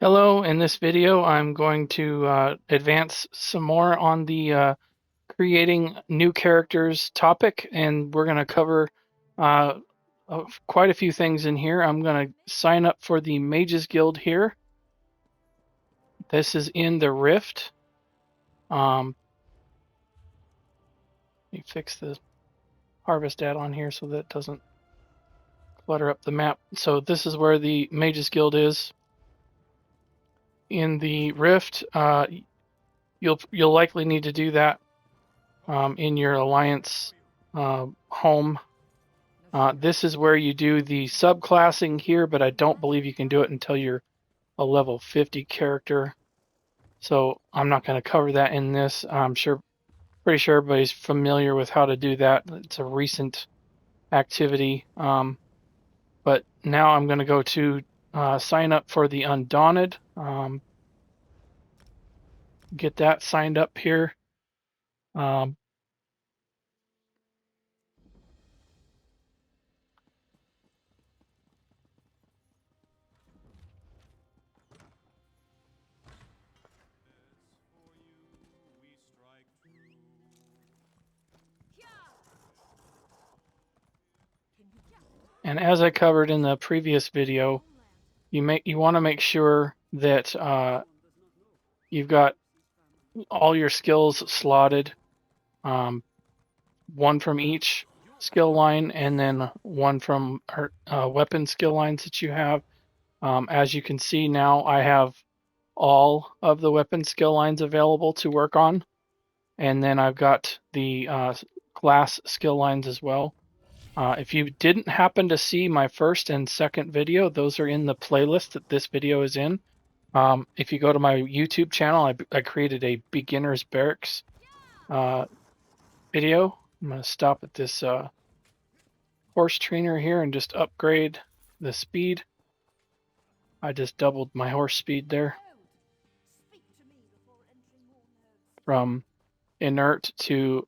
Hello, in this video I'm going to advance some more on the creating new characters topic, and we're going to cover uh, quite a few things in here. I'm going to sign up for the Mages Guild here. This is in the Rift. Let me fix the harvest add-on here so that it doesn't clutter up the map. So this is where the Mages Guild is. In the Rift, you'll likely need to do that in your alliance home. This is where you do the subclassing here, but I don't believe you can do it until you're a level 50 character. So I'm not going to cover that in this. I'm pretty sure everybody's familiar with how to do that. It's a recent activity. But now I'm going to go to sign up for the Undaunted. Get that signed up here. Um, and as I covered in the previous video, you want to make sure that you've got all your skills slotted, one from each skill line, and then one from weapon skill lines that you have. As you can see now, I have all of the weapon skill lines available to work on, and then I've got the class skill lines as well. If you didn't happen to see my first and second video, those are in the playlist that this video is in. If you go to my YouTube channel, I created a Beginner's Barracks video. I'm going to stop at this horse trainer here and just upgrade the speed. I just doubled my horse speed there from inert to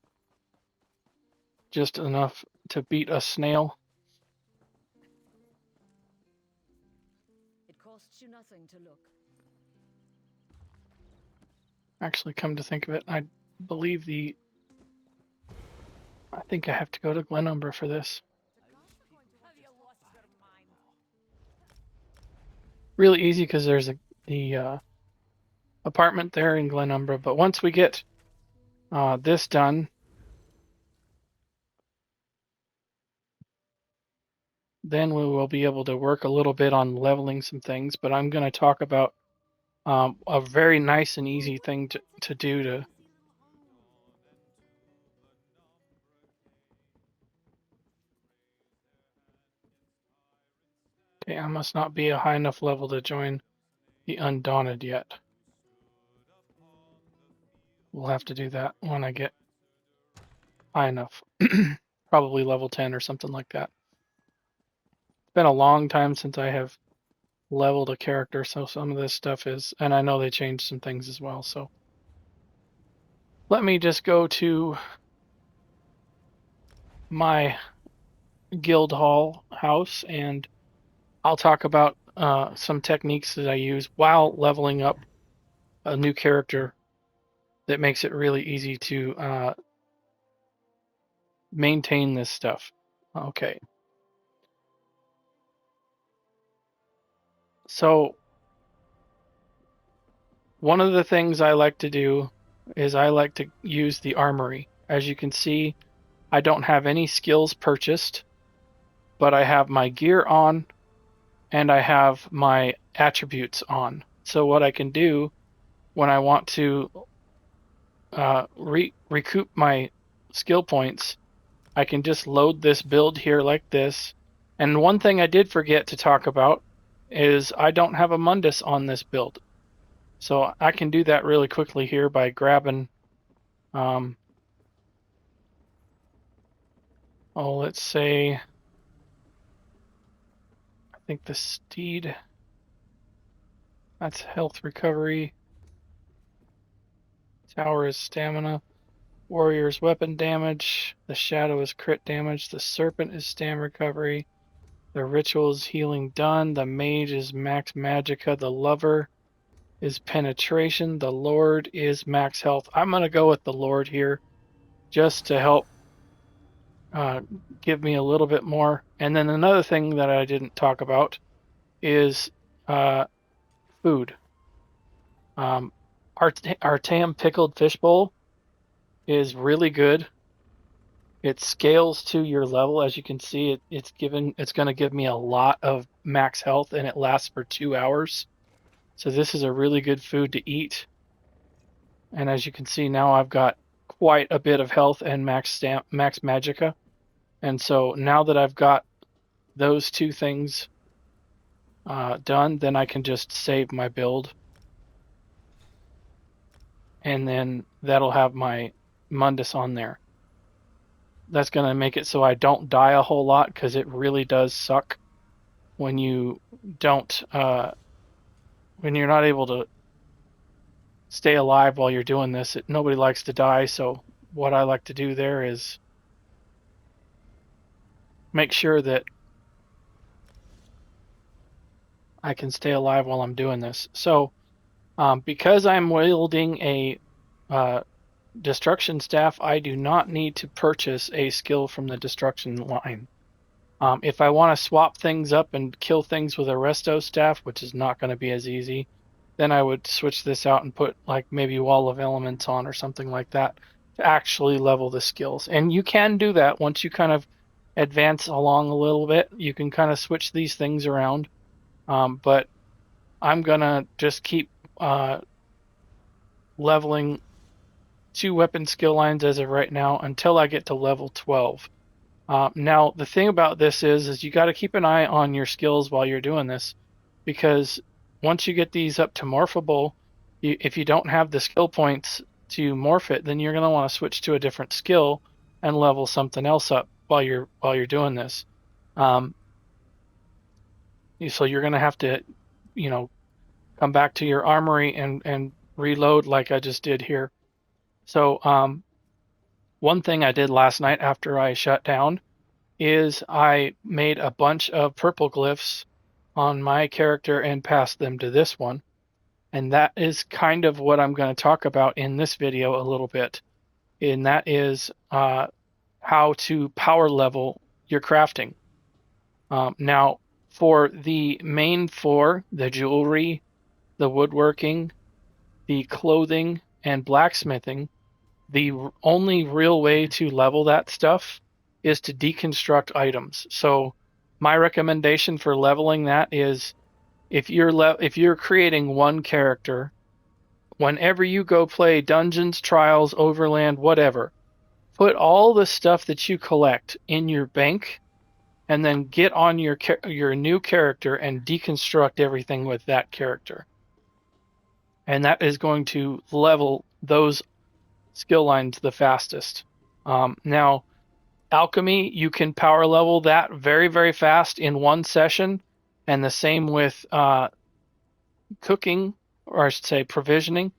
just enough to beat a snail. It costs you nothing to look. Actually, come to think of it, I think I have to go to Glenumbra for this. Really easy because there's the apartment there in Glenumbra, but once we get this done, then we will be able to work a little bit on leveling some things. But I'm going to talk about a very nice and easy thing to do to okay, I must not be a high enough level to join the Undaunted yet. We'll have to do that when I get high enough. Probably level 10 or something like that. It's been a long time since I have leveled a character, so some of this stuff is, and I know they changed some things as well, so let me just go to my guild hall house and I'll talk about some techniques that I use while leveling up a new character that makes it really easy to maintain this stuff. Okay. So one of the things I like to do is I like to use the Armory. As you can see, I don't have any skills purchased, but I have my gear on and I have my attributes on. So what I can do when I want to recoup my skill points, I can just load this build here like this. And one thing I did forget to talk about is I don't have a Mundus on this build. So I can do that really quickly here by grabbing, let's say, I think the steed, that's health recovery. Tower is stamina. Warrior's weapon damage. The shadow is crit damage. The serpent is stam recovery. The ritual is healing done. The mage is max magicka. The lover is penetration. The Lord is max health. I'm going to go with the Lord here just to help give me a little bit more. And then another thing that I didn't talk about is food. Artaeum pickled fishbowl is really good. It scales to your level. As you can see, it's going to give me a lot of max health, and it lasts for 2 hours. So this is a really good food to eat. And as you can see now, I've got quite a bit of health and max magicka. And so now that I've got those two things done, then I can just save my build. And then that'll have my Mundus on there. That's going to make it so I don't die a whole lot, because it really does suck when you don't, when you're not able to stay alive while you're doing this. Nobody likes to die, so what I like to do there is make sure that I can stay alive while I'm doing this. So because I'm wielding a destruction staff, I do not need to purchase a skill from the destruction line. If I want to swap things up and kill things with a resto staff, which is not going to be as easy, then I would switch this out and put like maybe Wall of Elements on or something like that to actually level the skills. And you can do that once you kind of advance along a little bit. You can kind of switch these things around. But I'm going to just keep leveling 2 weapon skill lines as of right now until I get to level 12. Now, the thing about this is you got to keep an eye on your skills while you're doing this, because once you get these up to morphable, if you don't have the skill points to morph it, then you're going to want to switch to a different skill and level something else up while you're doing this. So you're going to have to, come back to your armory and reload like I just did here. So one thing I did last night after I shut down is I made a bunch of purple glyphs on my character and passed them to this one. And that is kind of what I'm going to talk about in this video a little bit. And that is how to power level your crafting. Now, for the main 4, the jewelry, the woodworking, the clothing, and blacksmithing, the only real way to level that stuff is to deconstruct items. So my recommendation for leveling that is if you're creating one character, whenever you go play Dungeons, Trials, Overland, whatever, put all the stuff that you collect in your bank, and then get on your new character and deconstruct everything with that character. And that is going to level those skill lines the fastest. Now, Alchemy, you can power level that very, very fast in one session, and the same with cooking, or I should say provisioning.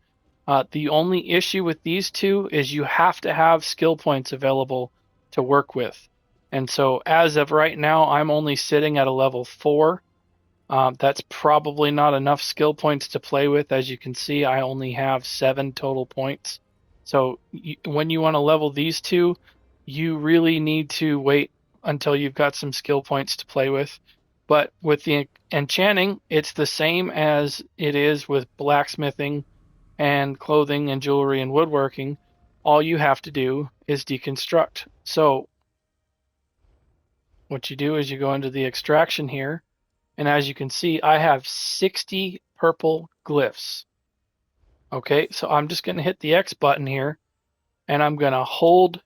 The only issue with these two is you have to have skill points available to work with. And so as of right now, I'm only sitting at a level 4. That's probably not enough skill points to play with. As you can see, I only have 7 total points. So when you want to level these two, you really need to wait until you've got some skill points to play with. But with the enchanting, it's the same as it is with blacksmithing and clothing and jewelry and woodworking. All you have to do is deconstruct. So what you do is you go into the extraction here, and as you can see, I have 60 purple glyphs. Okay, so I'm just going to hit the X button here, and I'm going to hold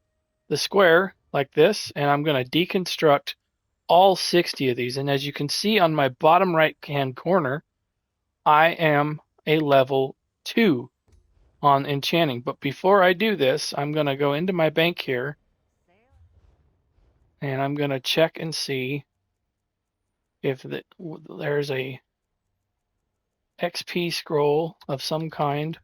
the square like this, and I'm going to deconstruct all 60 of these. And as you can see on my bottom right hand corner, I am a level 2 on enchanting. But before I do this, I'm going to go into my bank here, and I'm going to check and see if there's a XP scroll of some kind.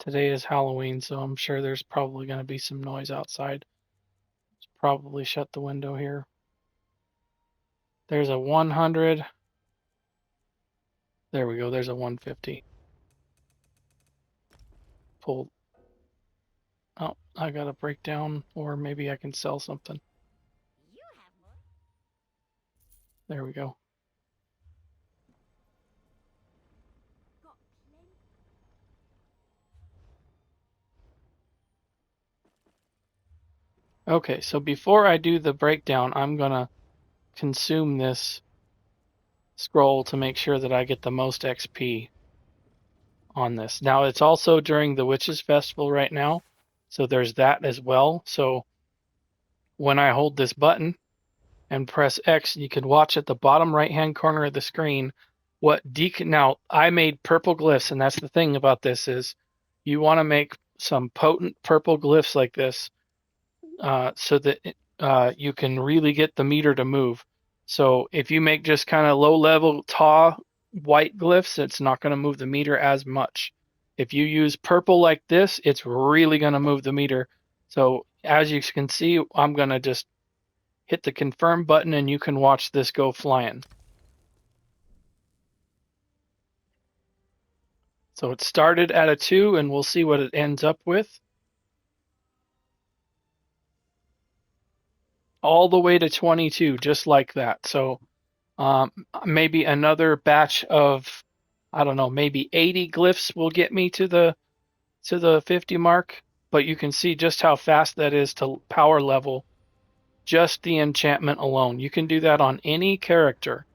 Today is Halloween, so I'm sure there's probably going to be some noise outside. Let's probably shut the window here. There's a 100. There we go. There's a 150. Pull. Oh, I got a breakdown, or maybe I can sell something. You have more. There we go. Got plenty. Okay, so before I do the breakdown, I'm going to consume this scroll to make sure that I get the most XP on this. Now, it's also during the Witches' Festival right now, so there's that as well. So when I hold this button and press X, you can watch at the bottom right-hand corner of the screen what now I made purple glyphs, and that's the thing about this is you want to make some potent purple glyphs like this so that you can really get the meter to move. So if you make just kind of low-level white glyphs, it's not going to move the meter as much. If you use purple like this, it's really going to move the meter. So as you can see, I'm going to just hit the confirm button and you can watch this go flying. So it started at a 2 and we'll see what it ends up with. All the way to 22, just like that. So maybe another batch of, I don't know, maybe 80 glyphs will get me to the 50 mark. But you can see just how fast that is to power level just the enchantment alone. You can do that on any character.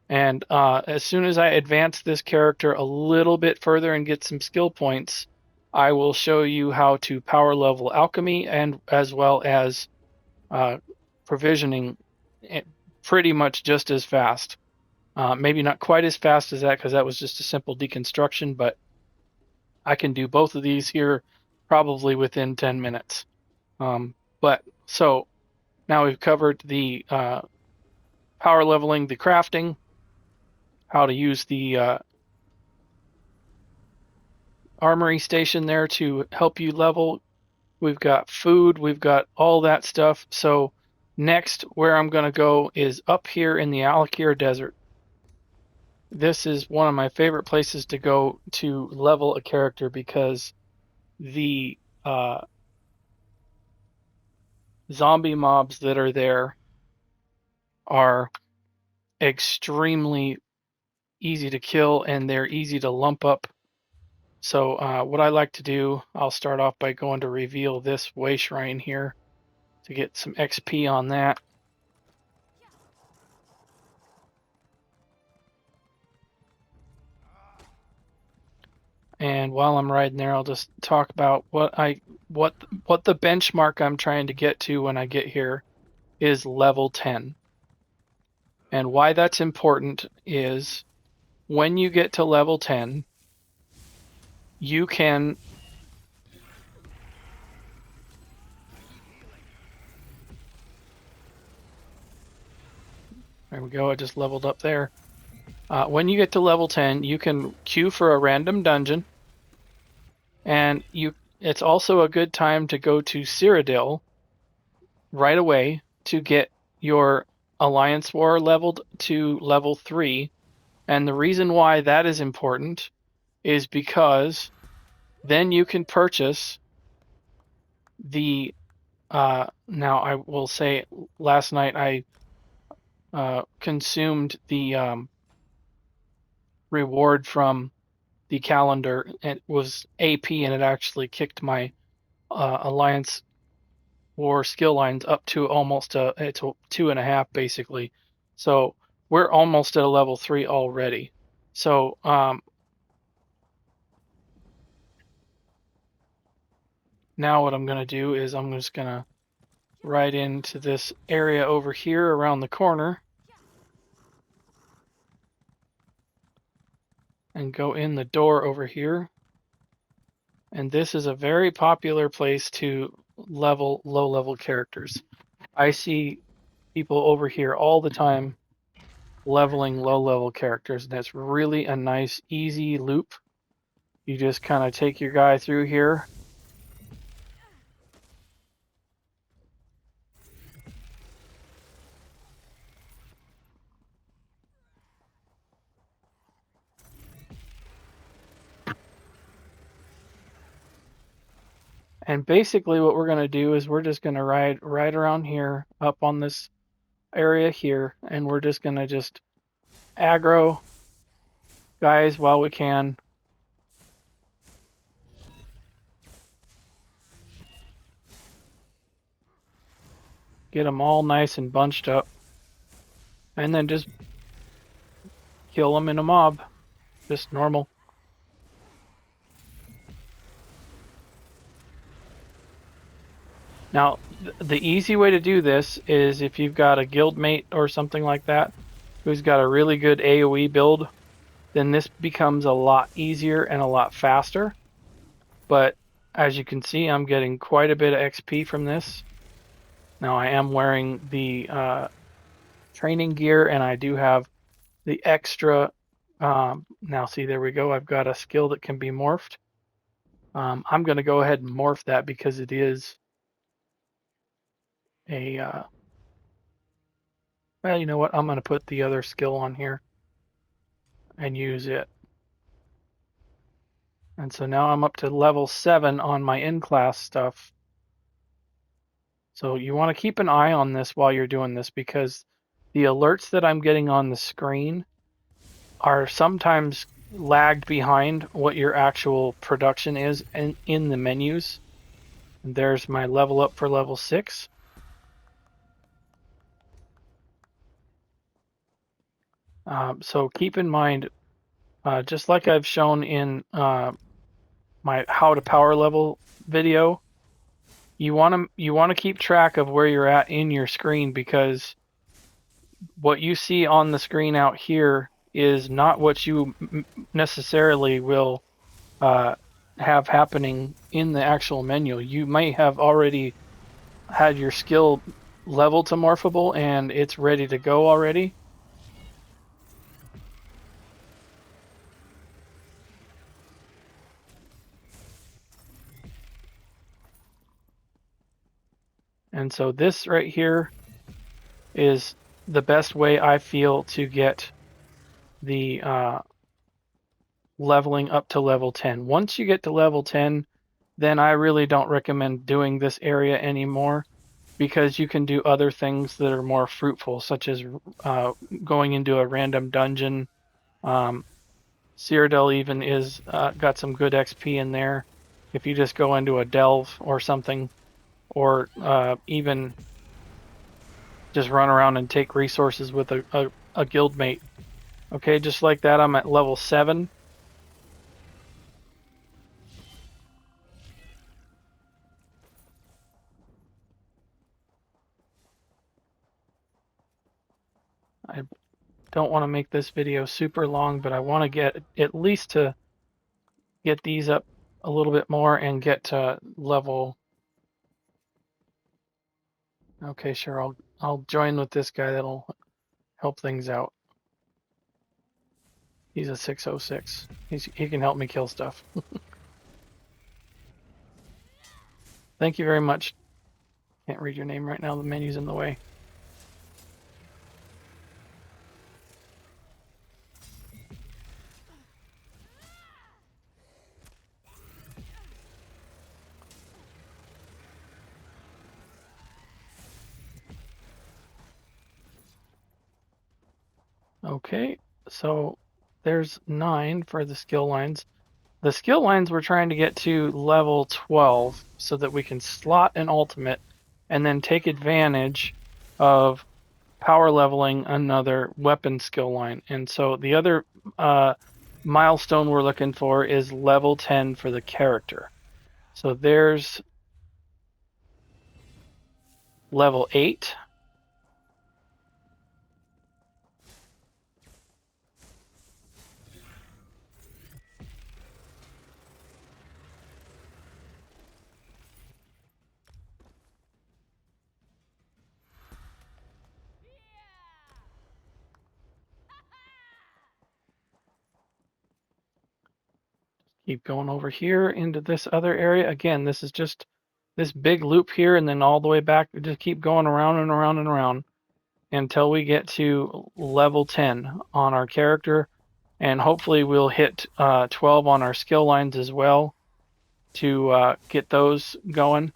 And as soon as I advance this character a little bit further and get some skill points, I will show you how to power level alchemy and as well as provisioning pretty much just as fast. Maybe not quite as fast as that because that was just a simple deconstruction, but I can do both of these here probably within 10 minutes. But so now we've covered the power leveling, the crafting, how to use the armory station there to help you level. We've got food, we've got all that stuff. So next, where I'm going to go is up here in the Alik'r Desert. This is one of my favorite places to go to level a character because the zombie mobs that are there are extremely easy to kill and they're easy to lump up. So what I like to do, I'll start off by going to reveal this way shrine here to get some XP on that. And while I'm riding there, I'll just talk about what the benchmark I'm trying to get to when I get here is level 10. And why that's important is when you get to level 10, you can there we go, I just leveled up there. When you get to level 10, you can queue for a random dungeon, and it's also a good time to go to Cyrodiil right away to get your Alliance War leveled to level 3. And the reason why that is important is because then you can purchase the now I will say last night I consumed the reward from the calendar. It was AP and it actually kicked my Alliance War skill lines up to almost it's a 2.5 basically. So we're almost at a level 3 already. So now what I'm going to do is I'm just going to ride into this area over here around the corner and go in the door over here. And this is a very popular place to level low-level characters. I see people over here all the time leveling low-level characters. That's really a nice, easy loop You just kind of take your guy through here. And basically what we're going to do is we're just going to ride right around here up on this area here, and we're just going to just aggro guys while we can. Get them all nice and bunched up, and then just kill them in a mob. Just normal. Now, the easy way to do this is if you've got a guildmate or something like that who's got a really good AoE build, then this becomes a lot easier and a lot faster. But as you can see, I'm getting quite a bit of XP from this. Now I am wearing the training gear, and I do have the extra. Now see, there we go. I've got a skill that can be morphed. I'm going to go ahead and morph that because it is a well, you know what? I'm going to put the other skill on here and use it. And so now I'm up to level 7 on my in-class stuff. So you want to keep an eye on this while you're doing this, because the alerts that I'm getting on the screen are sometimes lagged behind what your actual production is in the menus. And there's my level up for level 6. So keep in mind, just like I've shown in my how to power level video, you want to keep track of where you're at in your screen, because what you see on the screen out here is not what you necessarily will have happening in the actual menu. You might have already had your skill level to morphable and it's ready to go already. And so this right here is the best way I feel to get the leveling up to level 10. Once you get to level 10, then I really don't recommend doing this area anymore, because you can do other things that are more fruitful, such as going into a random dungeon. Cyrodiil even is got some good XP in there if you just go into a delve or something, or even just run around and take resources with a guildmate. Okay, just like that, I'm at level 7. I don't want to make this video super long, but I want to get at least to get these up a little bit more and get to level. Okay, sure, I'll join with this guy. That'll help things out. He's a 606. He can help me kill stuff. Thank you very much. Can't read your name right now. The menu's in the way. Okay, so there's 9 for the skill lines. The skill lines we're trying to get to level 12 so that we can slot an ultimate and then take advantage of power leveling another weapon skill line. And so the other milestone we're looking for is level 10 for the character. So there's level 8. Keep going over here into this other area. Again, this is just this big loop here, and then all the way back. Just keep going around and around and around until we get to level 10 on our character, and hopefully we'll hit 12 on our skill lines as well to get those going.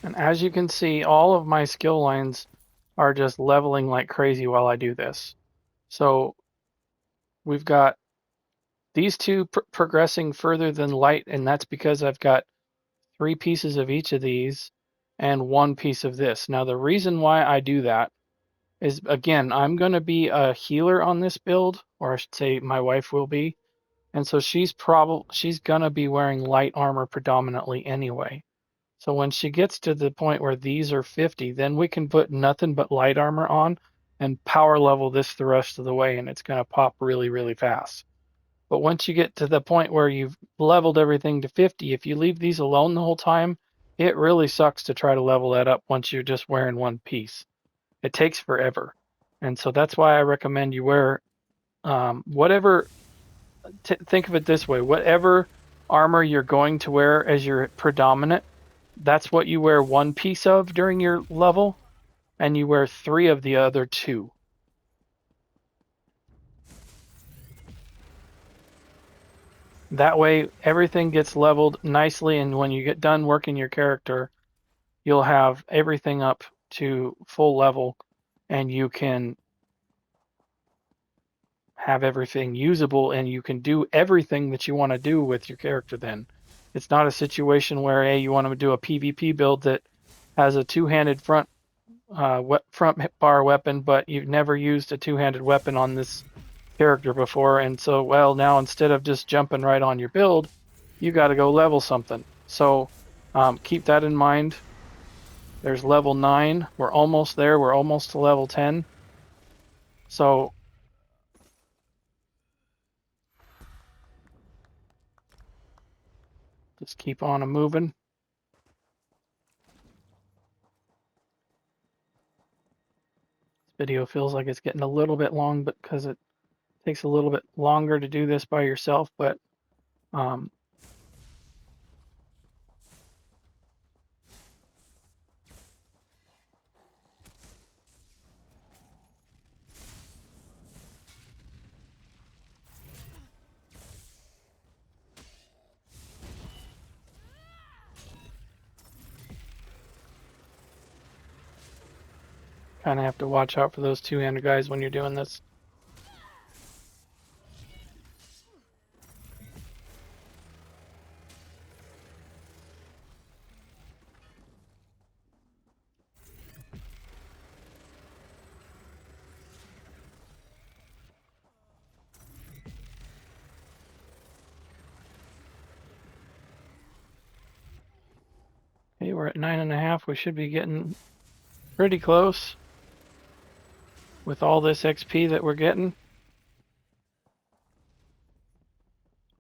And as you can see, all of my skill lines are just leveling like crazy while I do this. So we've got these two progressing further than light, and that's because I've got 3 pieces of each of these and 1 piece of this. Now the reason why I do that is, again, I'm going to be a healer on this build, or I should say my wife will be. And so she's going to be wearing light armor predominantly anyway. So when she gets to the point where these are 50, then we can put nothing but light armor on and power level this the rest of the way, and it's going to pop really, really fast. But once you get to the point where you've leveled everything to 50, if you leave these alone the whole time, it really sucks to try to level that up once you're just wearing 1 piece. It takes forever. And so that's why I recommend you wear whatever, think of it this way, whatever armor you're going to wear as your predominant, that's what you wear 1 piece of during your level, and you wear 3 of the other 2. That way everything gets leveled nicely, and when you get done working your character, you'll have everything up to full level, and you can have everything usable, and you can do everything that you want to do with your character then. It's not a situation where, hey, you want to do a PvP build that has a 2-handed front bar weapon, but you've never used a 2-handed weapon on this character before, and so, well, now instead of just jumping right on your build, you got to go level something. So keep that in mind. There's level 9. We're almost there. We're almost to level 10. So just keep on moving. This video feels like it's getting a little bit long, but because it takes a little bit longer to do this by yourself, but kind of have to watch out for those 2-handed guys when you're doing this. Okay, we're at 9.5. We should be getting pretty close with all this XP that we're getting.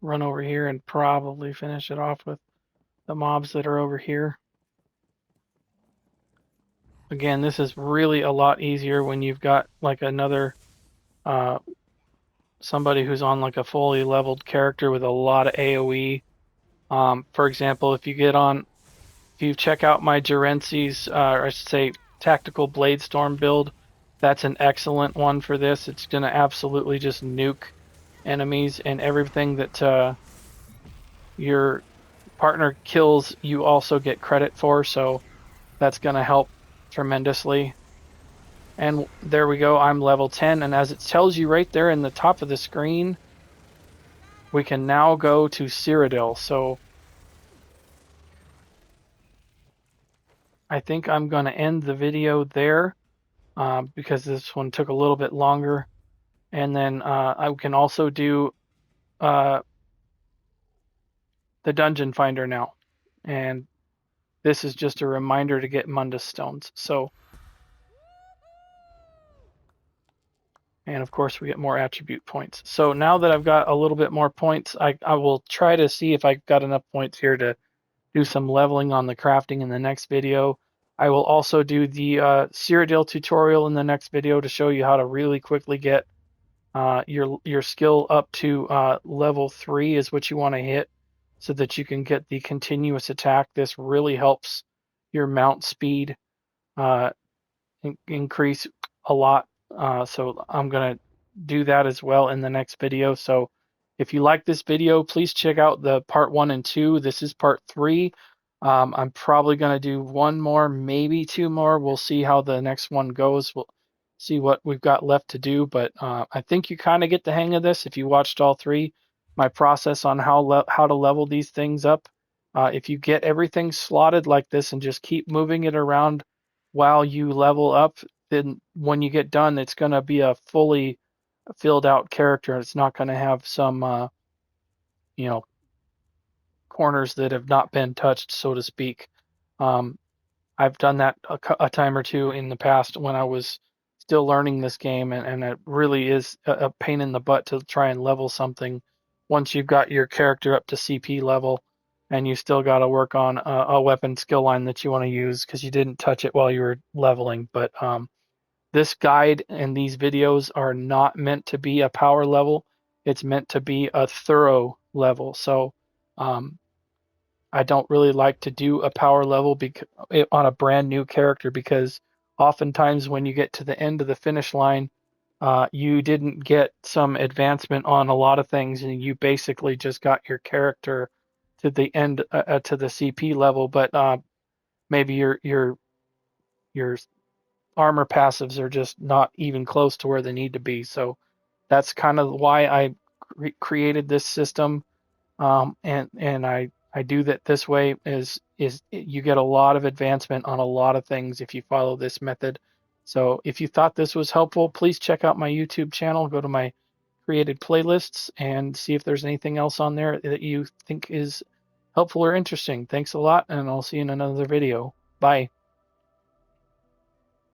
Run over here and probably finish it off with the mobs that are over here. Again, this is really a lot easier when you've got like another somebody who's on like a fully leveled character with a lot of AoE. For example, if you check out my Gerency's, or I should say Tactical Bladestorm build, that's an excellent one for this. It's going to absolutely just nuke enemies, and everything that your partner kills, you also get credit for, so that's going to help tremendously. And there we go, I'm level 10, and as it tells you right there in the top of the screen, we can now go to Cyrodiil. So I think I'm going to end the video there because this one took a little bit longer. And then I can also do the Dungeon Finder now. And this is just a reminder to get Mundus stones. So And of course, we get more attribute points. So now that I've got a little bit more points, I will try to see if I've got enough points here to do some leveling on the crafting in the next video. I will also do the Cyrodiil tutorial in the next video to show you how to really quickly get your skill up to level 3 is what you want to hit so that you can get the continuous attack. This really helps your mount speed increase a lot. So I'm going to do that as well in the next video. So if you like this video, please check out the part 1 and 2. This is part 3. I'm probably going to do one more, maybe two more. We'll see how the next one goes. We'll see what we've got left to do. But I think you kind of get the hang of this if you watched all 3. My process on how to level these things up. If you get everything slotted like this and just keep moving it around while you level up, then when you get done, it's going to be a fully filled out character. It's not going to have some, you know, corners that have not been touched, so to speak. Um, I've done that a time or two in the past when I was still learning this game, and it really is a pain in the butt to try and level something once you've got your character up to CP level, and you still got to work on a weapon skill line that you want to use because you didn't touch it while you were leveling. But this guide and these videos are not meant to be a power level. It's meant to be a thorough level. So um, I don't really like to do a power level on a brand new character because oftentimes when you get to the end of the finish line, you didn't get some advancement on a lot of things, and you basically just got your character to the end to the CP level, but maybe your armor passives are just not even close to where they need to be. So that's kind of why I created this system, and I do that this way is you get a lot of advancement on a lot of things if you follow this method. So if you thought this was helpful, please check out my YouTube channel, go to my created playlists, and see if there's anything else on there that you think is helpful or interesting. Thanks a lot, and I'll see you in another video. Bye.